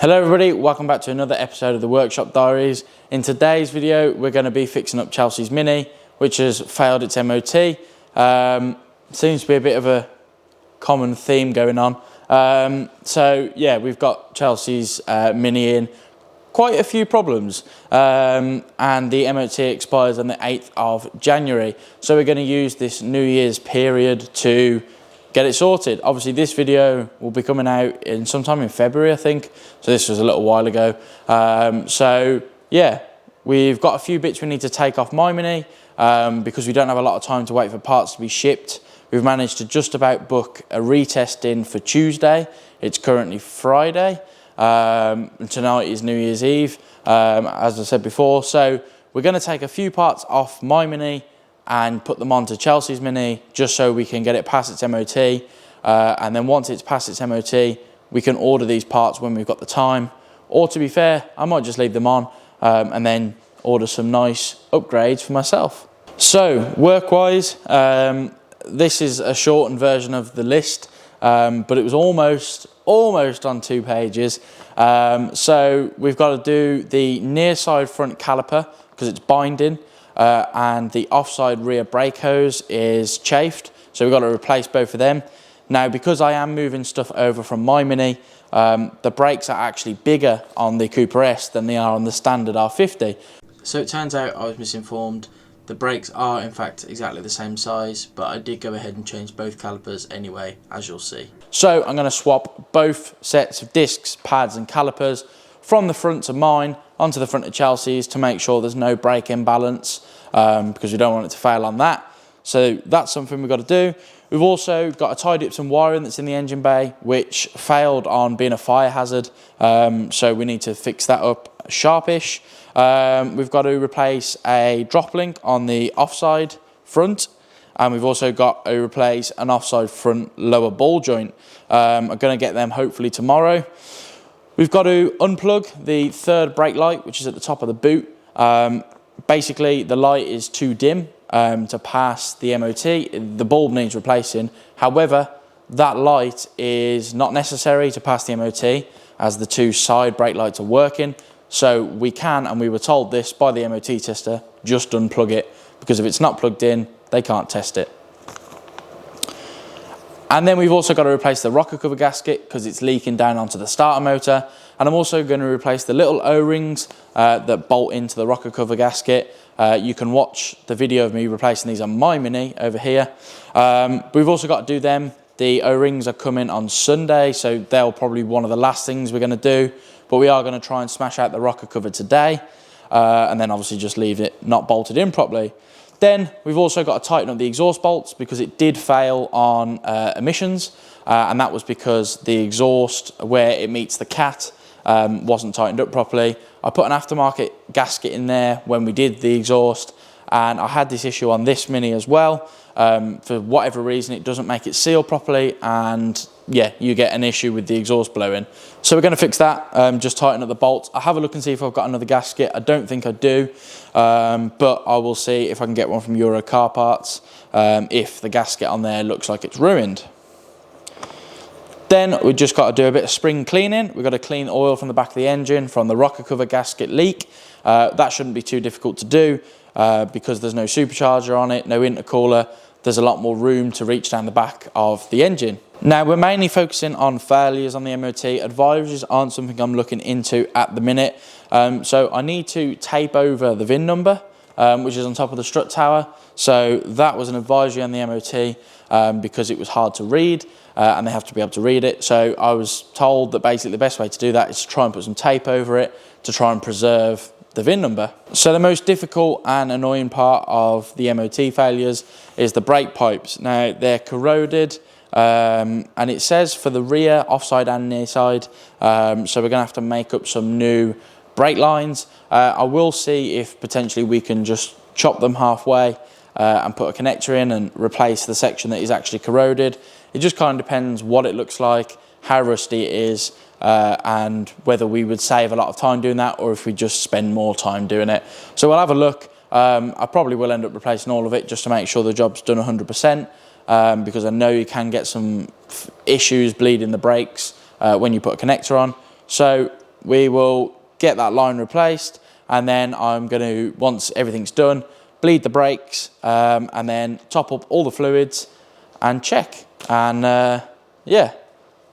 Hello everybody, welcome back to another episode of the Workshop Diaries. In today's video, we're going to be fixing up Chelsea's Mini, which has failed its MOT. Seems to be a bit of a common theme going on. So yeah, we've got Chelsea's Mini in quite a few problems, and the MOT expires on the 8th of January. So we're going to use this New Year's period to get it sorted. Obviously this video will be coming out in sometime in February, I think. So this was a little while ago. So yeah, we've got a few bits we need to take off my Mini because we don't have a lot of time to wait for parts to be shipped. We've managed to just about book a retest in for Tuesday. It's currently Friday. And tonight is New Year's Eve, as I said before. So we're going to take a few parts off my Mini and put them onto Chelsea's Mini just so we can get it past its MOT. And then once it's past its MOT, we can order these parts when we've got the time. Or to be fair, I might just leave them on and then order some nice upgrades for myself. So work-wise, this is a shortened version of the list, but it was almost on 2 pages. So we've got to do the near side front caliper because it's binding. And the offside rear brake hose is chafed, so we've got to replace both of them. Now, because I am moving stuff over from my Mini, the brakes are actually bigger on the Cooper S than they are on the standard R50. So it turns out I was misinformed. The brakes are in fact exactly the same size, but I did go ahead and change both calipers anyway, as you'll see. So I'm going to swap both sets of discs, pads and calipers from the front to mine onto the front of Chelsea's to make sure there's no brake imbalance, because we don't want it to fail on that. So that's something we've got to do. We've also got to tidy up some wiring that's in the engine bay, which failed on being a fire hazard. So we need to fix that up sharpish. We've got to replace a drop link on the offside front. And we've also got to replace an offside front lower ball joint. I'm going to get them hopefully tomorrow. We've got to unplug the third brake light, which is at the top of the boot. Basically, the light is too dim to pass the MOT. The bulb needs replacing. However, that light is not necessary to pass the MOT as the 2 side brake lights are working. So we can, and we were told this by the MOT tester, just unplug it, because if it's not plugged in, they can't test it. And then we've also got to replace the rocker cover gasket because it's leaking down onto the starter motor. And I'm also going to replace the little O-rings that bolt into the rocker cover gasket. You can watch the video of me replacing these on my Mini over here. We've also got to do them. The O-rings are coming on Sunday, so they'll probably be one of the last things we're going to do. But we are going to try and smash out the rocker cover today. And then obviously just leave it not bolted in properly. Then we've also got to tighten up the exhaust bolts because it did fail on emissions, and that was because the exhaust where it meets the cat wasn't tightened up properly. I put an aftermarket gasket in there when we did the exhaust, and I had this issue on this Mini as well. For whatever reason, it doesn't make it seal properly, and yeah, you get an issue with the exhaust blowing. So we're going to fix that, just tighten up the bolts. I'll have a look and see if I've got another gasket. I don't think I do, but I will see if I can get one from Euro Car Parts if the gasket on there looks like it's ruined. Then we've just got to do a bit of spring cleaning. We've got to clean oil from the back of the engine from the rocker cover gasket leak. That shouldn't be too difficult to do because there's no supercharger on it, no intercooler. There's a lot more room to reach down the back of the engine. Now, we're mainly focusing on failures on the MOT. Advisories aren't something I'm looking into at the minute. So I need to tape over the VIN number, which is on top of the strut tower. So that was an advisory on the MOT because it was hard to read and they have to be able to read it. So I was told that basically the best way to do that is to try and put some tape over it to try and preserve the VIN number. So the most difficult and annoying part of the MOT failures is the brake pipes. Now, they're corroded, and it says for the rear, offside and near side. So we're gonna have to make up some new brake lines. I will see if potentially we can just chop them halfway and put a connector in and replace the section that is actually corroded. It just kind of depends what it looks like, how rusty it is, and whether we would save a lot of time doing that or if we just spend more time doing it. So we'll have a look. I probably will end up replacing all of it just to make sure the job's done 100%, because I know you can get some issues bleeding the brakes when you put a connector on. So we will get that line replaced, and then I'm going to, once everything's done, bleed the brakes, and then top up all the fluids and check. And yeah,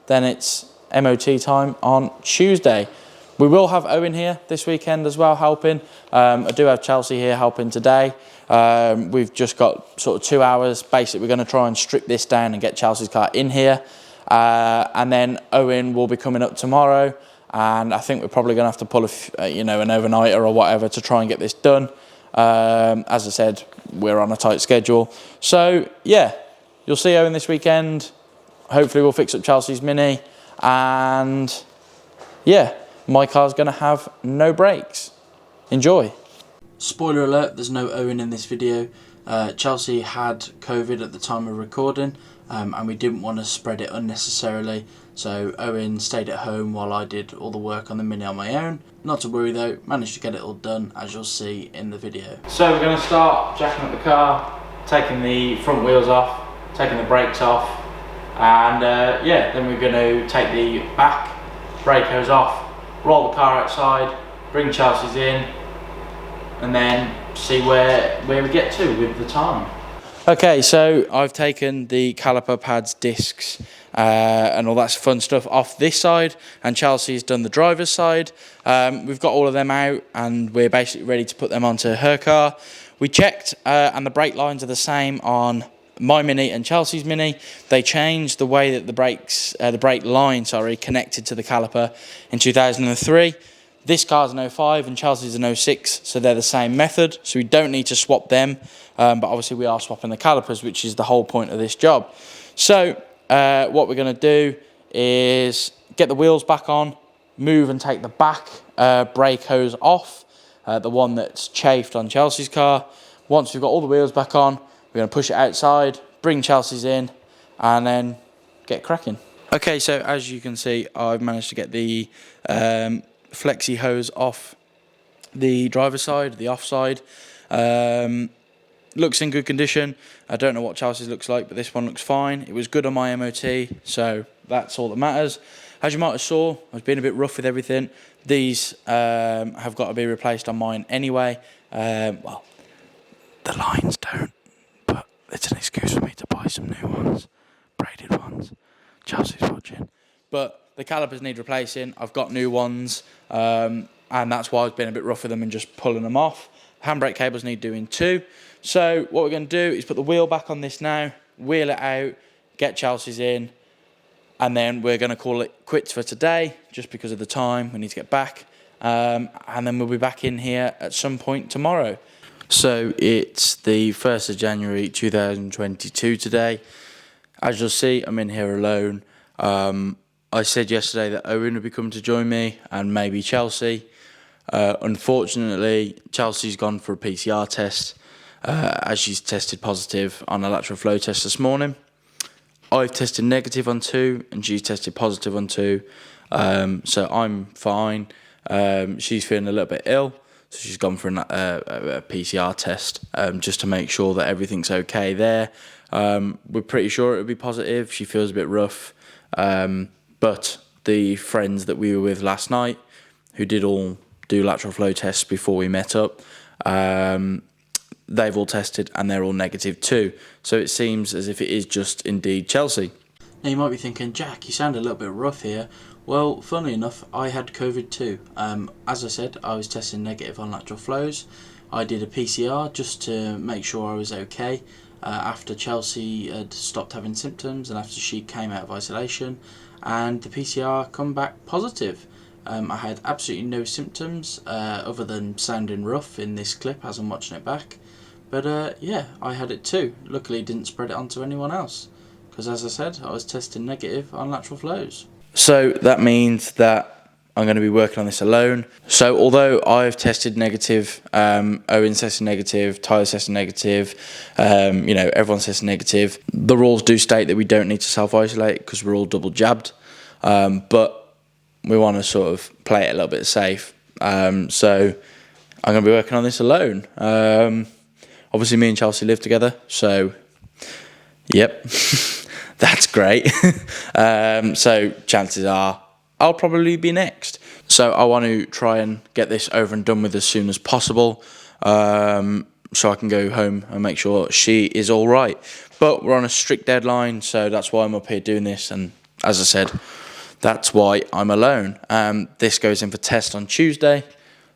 then it's MOT time on Tuesday. We will have Owen here this weekend as well, helping. I do have Chelsea here helping today. We've just got sort of 2 hours. Basically, we're going to try and strip this down and get Chelsea's car in here. And then Owen will be coming up tomorrow. And I think we're probably going to have to pull an overnighter or whatever to try and get this done. As I said, we're on a tight schedule. So yeah, you'll see Owen this weekend. Hopefully we'll fix up Chelsea's Mini. And yeah, my car's going to have no brakes. Enjoy. Spoiler alert, there's no Owen in this video. Chelsea had COVID at the time of recording, and we didn't want to spread it unnecessarily. So Owen stayed at home while I did all the work on the Mini on my own. Not to worry though, managed to get it all done, as you'll see in the video. So we're going to start jacking up the car, taking the front wheels off, taking the brakes off, and yeah, then we're going to take the back brake hose off, roll the car outside, bring Chelsea's in, and then see where we get to with the time. Okay, so I've taken the caliper pads, discs, and all that fun stuff off this side, and Chelsea's done the driver's side. We've got all of them out, and we're basically ready to put them onto her car. We checked, and the brake lines are the same on my Mini and Chelsea's Mini. They changed the way that the brake line, connected to the caliper in 2003. This car's an 05 and Chelsea's an 06, so they're the same method, so we don't need to swap them, but obviously we are swapping the calipers, which is the whole point of this job. So what we're going to do is get the wheels back on, move and take the back brake hose off, the one that's chafed on Chelsea's car. Once we've got all the wheels back on, we're going to push it outside, bring Chelsea's in, and then get cracking. Okay, so as you can see, I've managed to get the flexi hose off the driver's side, the off side. Looks in good condition. I don't know what Chelsea's looks like, but this one looks fine. It was good on my MOT, so that's all that matters. As you might have saw, I was being a bit rough with everything. These have got to be replaced on mine anyway. Well, the lines don't, but it's an excuse for me to buy some new ones, braided ones. Chelsea's watching. But the calipers need replacing. I've got new ones, and that's why I've been a bit rough with them and just pulling them off. Handbrake cables need doing too. So what we're going to do is put the wheel back on this now, wheel it out, get Chelsea's in, and then we're going to call it quits for today, just because of the time. We need to get back, and then we'll be back in here at some point tomorrow. So it's the 1st of January 2022 today. As you'll see, I'm in here alone. I said yesterday that Owen would be coming to join me, and maybe Chelsea. Unfortunately, Chelsea's gone for a PCR test, as she's tested positive on a lateral flow test this morning. I've tested negative on 2, and she's tested positive on 2. So I'm fine. She's feeling a little bit ill, so she's gone for a PCR test, just to make sure that everything's okay there. We're pretty sure it'll be positive. She feels a bit rough. But the friends that we were with last night, who did all do lateral flow tests before we met up, they've all tested and they're all negative too. So it seems as if it is just indeed Chelsea. Now you might be thinking, Jack, you sound a little bit rough here. Well, funnily enough, I had COVID too. As I said, I was testing negative on lateral flows. I did a PCR just to make sure I was okay. After Chelsea had stopped having symptoms and after she came out of isolation, and the PCR come back positive. I had absolutely no symptoms other than sounding rough in this clip as I'm watching it back. But yeah, I had it too. Luckily didn't spread it onto anyone else, because as I said, I was testing negative on lateral flows. So that means that I'm going to be working on this alone. So although I've tested negative, Owen's tested negative, Tyler's tested negative, everyone's tested negative, the rules do state that we don't need to self-isolate because we're all double jabbed. But we want to sort of play it a little bit safe. So I'm going to be working on this alone. Obviously me and Chelsea live together, so yep, that's great. So chances are I'll probably be next. So I want to try and get this over and done with as soon as possible, so I can go home and make sure she is all right. But we're on a strict deadline, so that's why I'm up here doing this. And as I said, that's why I'm alone. This goes in for test on Tuesday,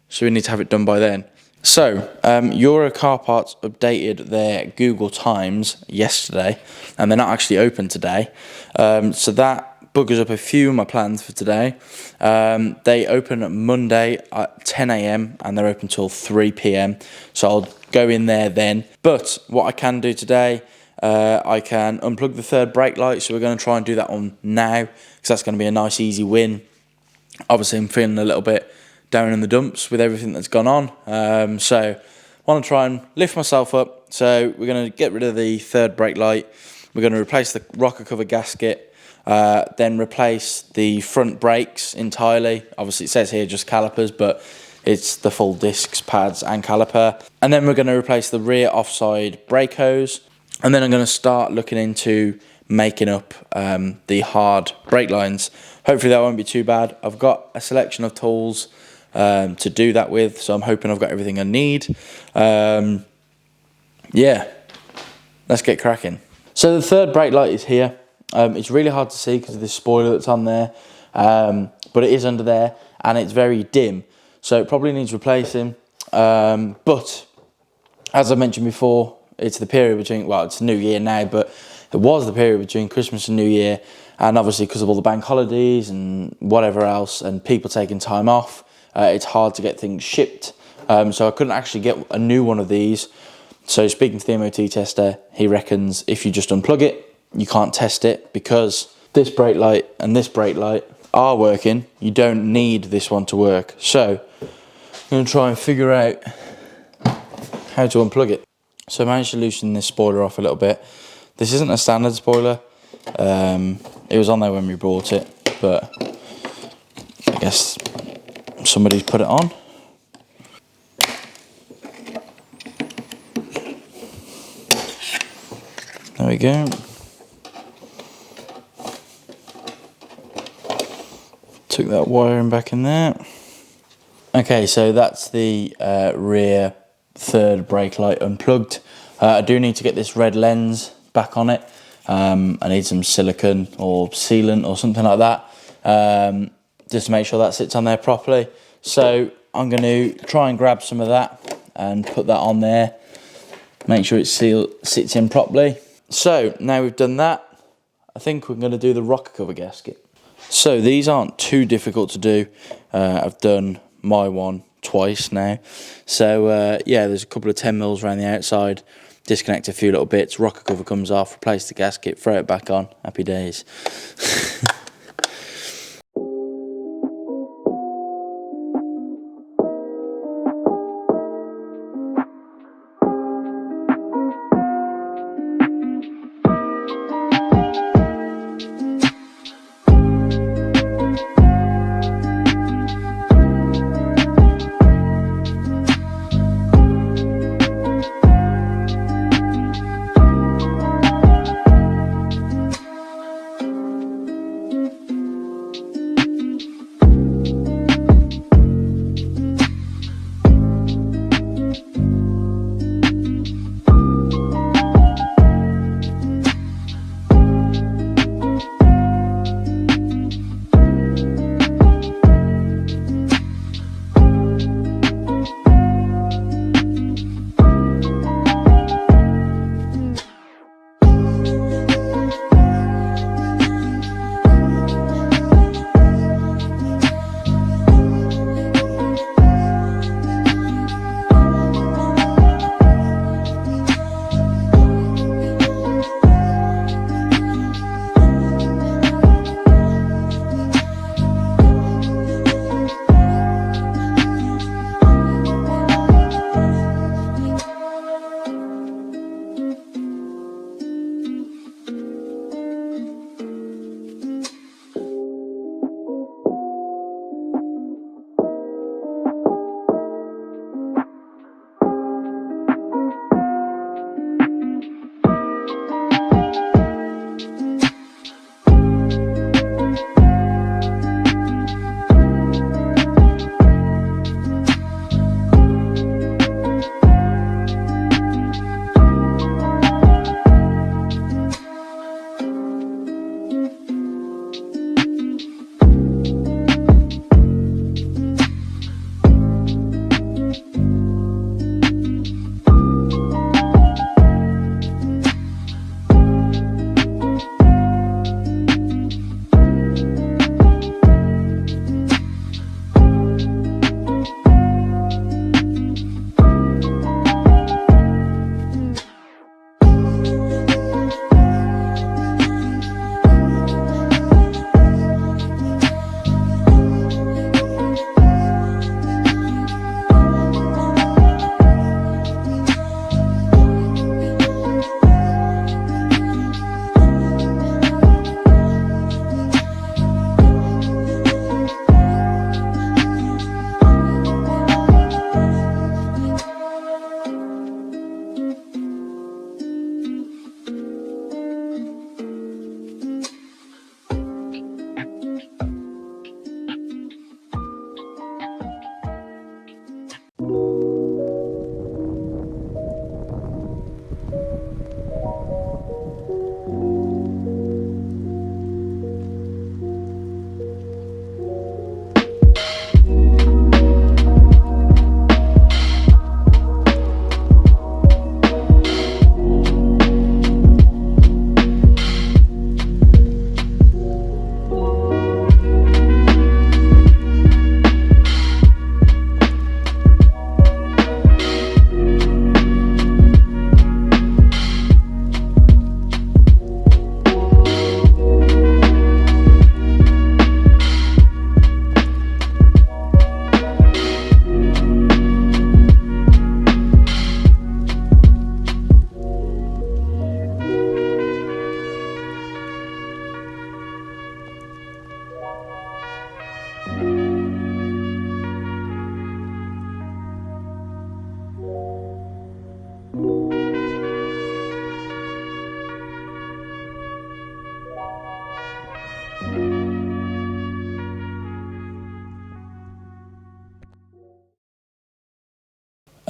so we need to have it done by then. So, Euro Car Parts updated their Google Times yesterday, and they're not actually open today. So that buggers up a few of my plans for today. They open Monday at 10 AM and they're open till 3 PM. So I'll go in there then. But what I can do today, I can unplug the third brake light. So we're going to try and do that on now, because that's going to be a nice easy win. Obviously I'm feeling a little bit down in the dumps with everything that's gone on. So I want to try and lift myself up. So we're going to get rid of the third brake light. We're going to replace the rocker cover gasket, then replace the front brakes entirely. Obviously it says here just calipers, but it's the full discs, pads and caliper. And then we're going to replace the rear offside brake hose. And then I'm going to start looking into making up the hard brake lines. Hopefully that won't be too bad. I've got a selection of tools to do that with, so I'm hoping I've got everything I need. Yeah, let's get cracking. So the third brake light is here. It's really hard to see because of this spoiler that's on there, but it is under there and it's very dim, so it probably needs replacing. But as I mentioned before, it's the period between, well, it's New Year now, but it was the period between Christmas and New Year, and obviously because of all the bank holidays and whatever else and people taking time off, it's hard to get things shipped. So I couldn't actually get a new one of these. So speaking to the MOT tester, he reckons if you just unplug it, you can't test it, because this brake light and this brake light are working. You don't need this one to work. So I'm going to try and figure out how to unplug it. So I managed to loosen this spoiler off a little bit. This isn't a standard spoiler. It was on there when we bought it, but I guess somebody's put it on. There we go. Took that wiring back in there. Okay, so that's the rear third brake light unplugged. I do need to get this red lens back on it. I need some silicone or sealant or something like that, just to make sure that sits on there properly. So I'm going to try and grab some of that and put that on there, make sure it sits in properly. So now we've done that, I think we're going to do the rocker cover gasket. So these aren't too difficult to do. I've done my one twice now. So yeah, there's a couple of 10mm around the outside. Disconnect a few little bits, rocker cover comes off, replace the gasket, throw it back on. Happy days.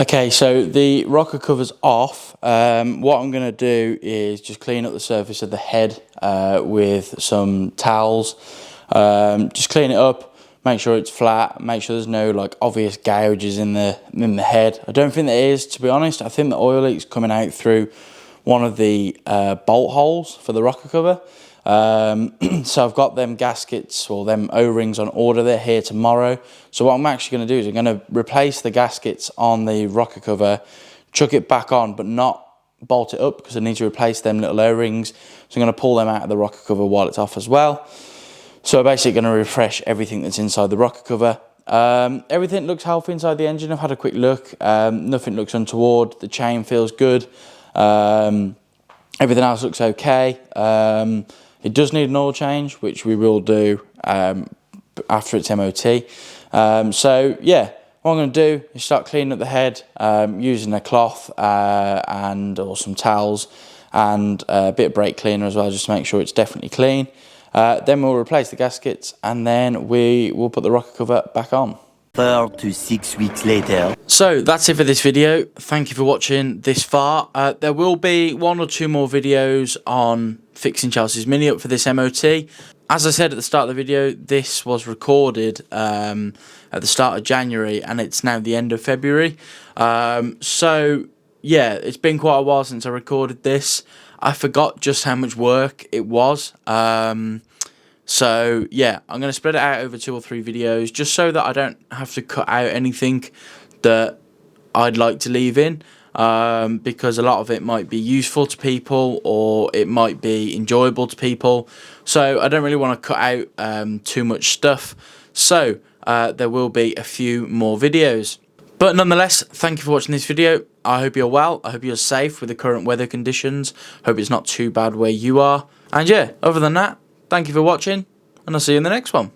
Okay, so the rocker cover's off. What I'm going to do is just clean up the surface of the head with some towels. Just clean it up, make sure it's flat, make sure there's no like obvious gouges in the head. I don't think there is, to be honest. I think the oil leak's coming out through one of the bolt holes for the rocker cover. So I've got them gaskets or them O-rings on order. They're here tomorrow. So what I'm actually going to do is I'm going to replace the gaskets on the rocker cover, chuck it back on, but not bolt it up because I need to replace them little O-rings. So I'm going to pull them out of the rocker cover while it's off as well. So I'm basically going to refresh everything that's inside the rocker cover. Everything looks healthy inside the engine. I've had a quick look. Nothing looks untoward. The chain feels good. Everything else looks okay. It does need an oil change, which we will do after its MOT. So yeah, what I'm going to do is start cleaning up the head using a cloth or some towels and a bit of brake cleaner as well, just to make sure it's definitely clean. Then we'll replace the gaskets and then we will put the rocker cover back on. 4 to 6 weeks later. So that's it for this video. Thank you for watching this far. There will be 1 or 2 more videos on fixing Chelsea's Mini up for this MOT. As I said at the start of the video, this was recorded at the start of January and it's now the end of February. So yeah, it's been quite a while since I recorded this. I forgot just how much work it was. So yeah, I'm going to spread it out over 2 or 3 videos just so that I don't have to cut out anything that I'd like to leave in, because a lot of it might be useful to people or it might be enjoyable to people. So I don't really want to cut out too much stuff. So there will be a few more videos. But nonetheless, thank you for watching this video. I hope you're well. I hope you're safe with the current weather conditions. Hope it's not too bad where you are. And yeah, other than that, thank you for watching, and I'll see you in the next one.